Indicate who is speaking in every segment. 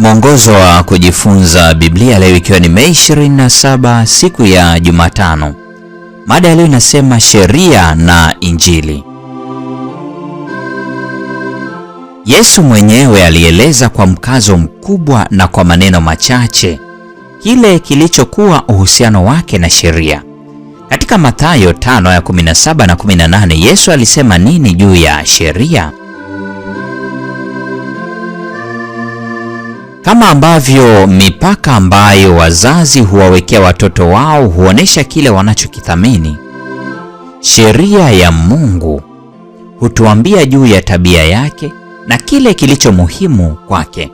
Speaker 1: Mwongozo wa kujifunza Biblia leo ikiwa ni Mei 27 siku ya Jumatano. Mada ya leo inasema sheria na Injili. Yesu mwenyewe alieleza kwa mkazo mkubwa na kwa maneno machache kile kilichokuwa uhusiano wake na sheria. Katika Mathayo 5:17 na 18, Yesu alisema nini juu ya sheria? Kama ambavyo mipaka ambayo wazazi huwawekea watoto wao huonesha kile wanachokithamini, sheria ya Mungu hutuambia juu ya tabia yake na kile kilicho muhimu kwake.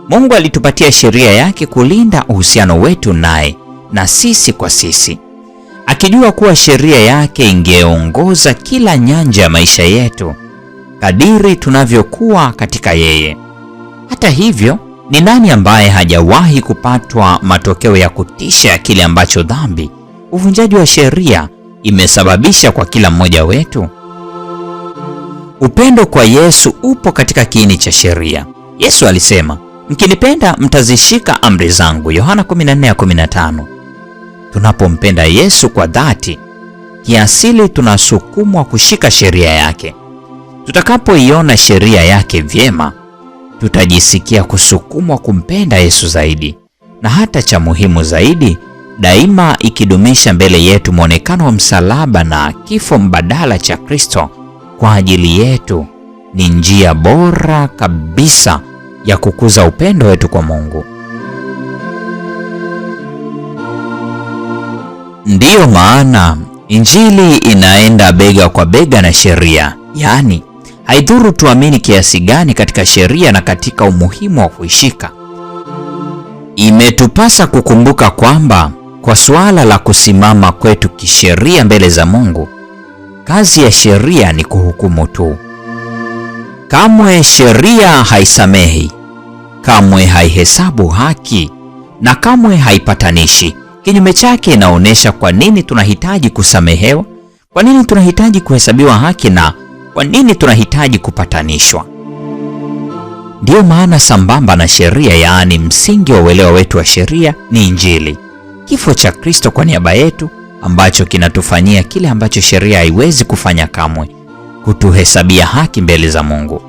Speaker 1: Mungu alitupatia sheria yake kulinda uhusiano wetu naye na sisi kwa sisi, akijua kuwa sheria yake ingeongoza kila nyanja ya maisha yetu kadiri tunavyokuwa katika yeye. Hata hivyo, ni nani ambaye hajawahi kupatwa matokeo ya kutisha ya kile ambacho dhambi, uvunjaji wa sheria, imesababisha kwa kila mmoja wetu? Upendo kwa Yesu upo katika kiini cha sheria. Yesu alisema, "Mkinipenda mtazishika amri zangu," Yohana 14:15. Tunapompenda Yesu kwa dhati, kiasili tunasukumwa kushika sheria yake. Tutakapoiona sheria yake vyema, tutajisikia kusukumwa kumpenda Yesu zaidi, na hata cha muhimu zaidi, daima ikidumisha mbele yetu mwonekano wa msalaba na kifo mbadala cha Kristo kwa ajili yetu. Ni njia bora kabisa ya kukuza upendo wetu kwa Mungu. Ndiyo maana Injili inaenda bega kwa bega na sheria, yaani haidhuru tuamini kiasi gani katika sheria na katika umuhimu wa kuishika. Imetupasa kukumbuka kwamba kwa suala la kusimama kwetu kisheria mbele za Mungu, kazi ya sheria ni kuhukumu tu. Kamwe sheria haisamehi, kamwe haihesabu haki, na kamwe haipatanishi. Kinyume chake, inaonyesha kwa nini tunahitaji kusamehewa, kwa nini tunahitaji kuhesabiwa haki, na kwa nini tunahitaji kupatanishwa. Ndiyo maana sambamba na sheria, yaani msingi wa uelewa wetu wa sheria, ni Injili, kifo cha Kristo kwa niaba yetu, ambacho kinatufanyia kile ambacho sheria haiwezi kufanya kamwe, kutuhesabia haki mbele za Mungu.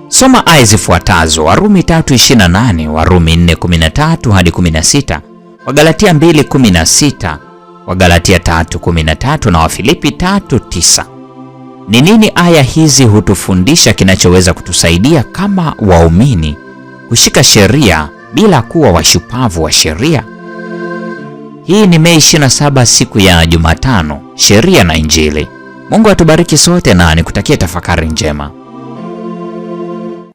Speaker 1: Soma aya zifuatazo: Warumi 3:28, Warumi 4:13 hadi 16, Wagalatia 2:16, Wagalatia 3:13 na Wafilipi 3:9. Ni nini aya hizi hutufundisha kinachoweza kutusaidia kama waumini kushika sheria bila kuwa washupavu wa sheria? Hii ni Mei 27 siku ya Jumatano, sheria na Injili. Mungu atubariki sote na nikutakia tafakari njema.